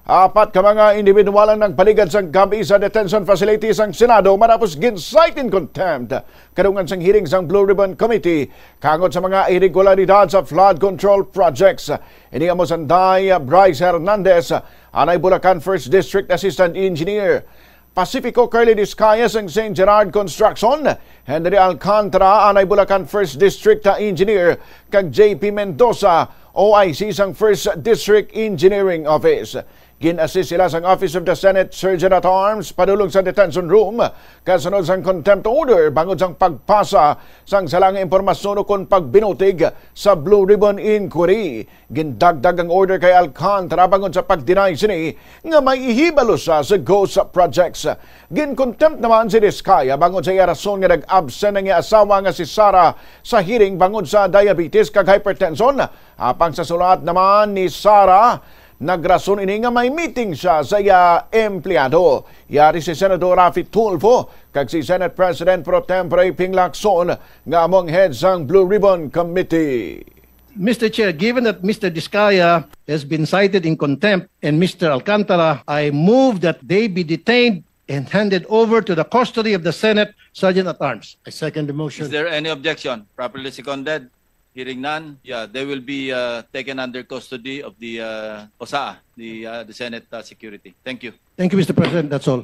Apat ka mga individual ang nagpaligad sa gabi sa detention facilities ang Senado matapos gin-cite in contempt kadungan sang hearing sang Blue Ribbon Committee kangot sa mga irregularidad sa flood control projects. Ini amo sanday Bryce Hernandez, anay Bulacan 1st District Assistant Engineer. Pacifico Curly Discayas ang St. Gerard Construction, Henry Alcantara, anay Bulacan 1st District Engineer, kag JP Mendoza, OIC sang 1st District Engineering Office. Gin-assist sila sa Office of the Senate Surgeon at Arms padulong sa detention room kasunod sang contempt order bangod sang pagpasa sang salang impormasyon o kon pagbinutig sa Blue Ribbon Inquiry. Gindagdag ang order kay Alcantara bangod sa pagdeny sini nga may ihibalo sa ghost projects. Gin-contempt naman si Discaya bangod sa iya rason nga nag-absent ang iya asawa nga si Sara sa hearing bangod sa diabetes kag hypertension. Apang sa sulat naman ni Sara, nagrason ini nga may meeting siya sa iya empleyado. Yari si Senador Rafi Tulfo kag si Senate President Pro Tempore Ping Lacson nga among heads ng Blue Ribbon Committee. Mr. Chair, given that Mr. Discaya has been cited in contempt and Mr. Alcantara, I move that they be detained and handed over to the custody of the Senate Sergeant at Arms. I second the motion. Is there any objection? Properly seconded? Hearing none, they will be taken under custody of the OSA, the Senate Security. Thank you. Thank you, Mr. President. That's all.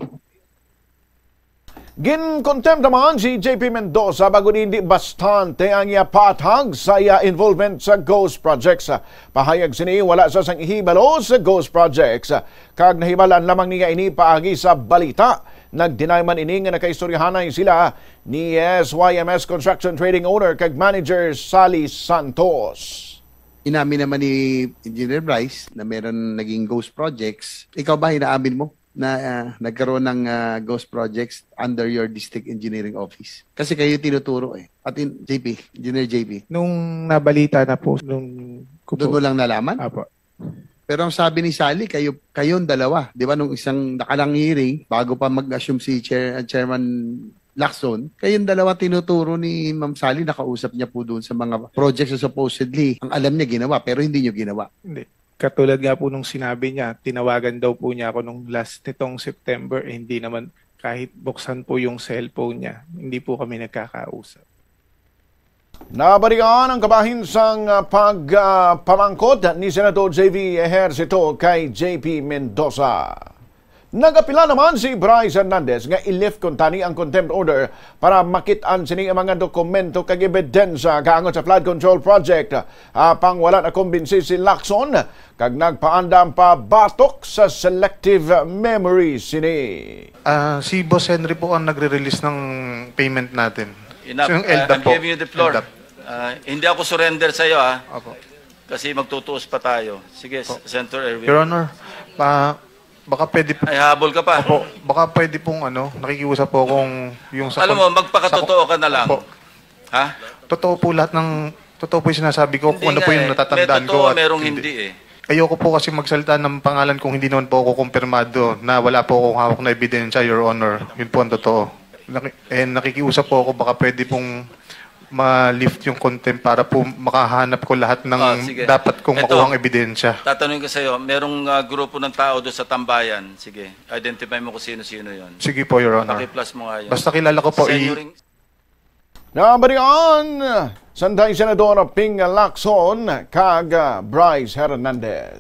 Gin-contempt naman si JP Mendoza bago hindi bastante ang iya patag sa iya involvement sa ghost projects. Pahayag sini wala sa sang ihibalo sa ghost projects. Kag nahibalan lamang niya ini paagi sa balita. Nag-deny man ini nga nakaistoryahanay sila ni SYMS Construction Trading Owner kag Manager Sally Santos. Inamin naman ni Engineer Bryce na meron naging ghost projects. Ikaw ba inaamin mo na nagkaroon ng ghost projects under your district engineering office? Kasi kayo tinuturo eh. At JP, Engineer JP. Nung nabalita na po, nung Doon mo lang nalaman? Apo. Pero ang sabi ni Sally, kayong dalawa, di ba, nung isang nakalang hearing, bago pa mag-assume si Chairman Lacson, kayong dalawa tinuturo ni Ma'am Sally, nakausap niya po doon sa mga projects na supposedly, ang alam niya ginawa, pero hindi niyo ginawa. Hindi. Katulad nga po nung sinabi niya, tinawagan daw po niya ako nung last nitong September, hindi naman kahit buksan po yung cellphone niya, hindi po kami nagkakausap. Nabalikan ang kabahin sang pagpamangkot ni Senador J.V. Ejercito kay JP Mendoza. Nagapila naman si Bryce Hernandez nga i-lift kuntani ang contempt order para makitaan sini ang mga dokumento kag ebidensya kaangot sa flood control project. Apang wala na kumbinsi si Lacson kag nagpaandam pa batok sa selective memory sini. Si Boss Henry po ang nagre-release ng payment natin. Enough. So, yung LDAP I'm giving you the floor. LDAP. Hindi ako surrender sa iyo, ha? Opo. Kasi magtutuos pa tayo. Sige, Senator Erwin. Your Honor, baka pwede po. Ay, habol ka pa. Opo, baka pwede pong nakikiusap po kung yung sa... Alam mo, magpakatotoo ka na lang. Opo. Ha? Totoo po totoo po yung sinasabi ko kung ano po yung natatandaan may totoo, ko. merong hindi eh. Ayoko po kasi magsalita ng pangalan kung hindi naman po ako kumpirmado na wala po akong hawak na ebidensya, Your Honor. Yun po ang totoo. Nakikiusap po ako, baka pwede pong ma-lift yung contempt para po makahanap ko lahat ng dapat kong makuhang ebidensya. Tatanungin ko sa iyo, merong grupo ng tao doon sa tambayan. Sige, identify mo kung sino-sino yon. Sige po, Your Honor. Paki-plus mo nga yun. Basta kilala ko po. Nabalikan sanday Senador Ping Lacson kag Bryce Hernandez.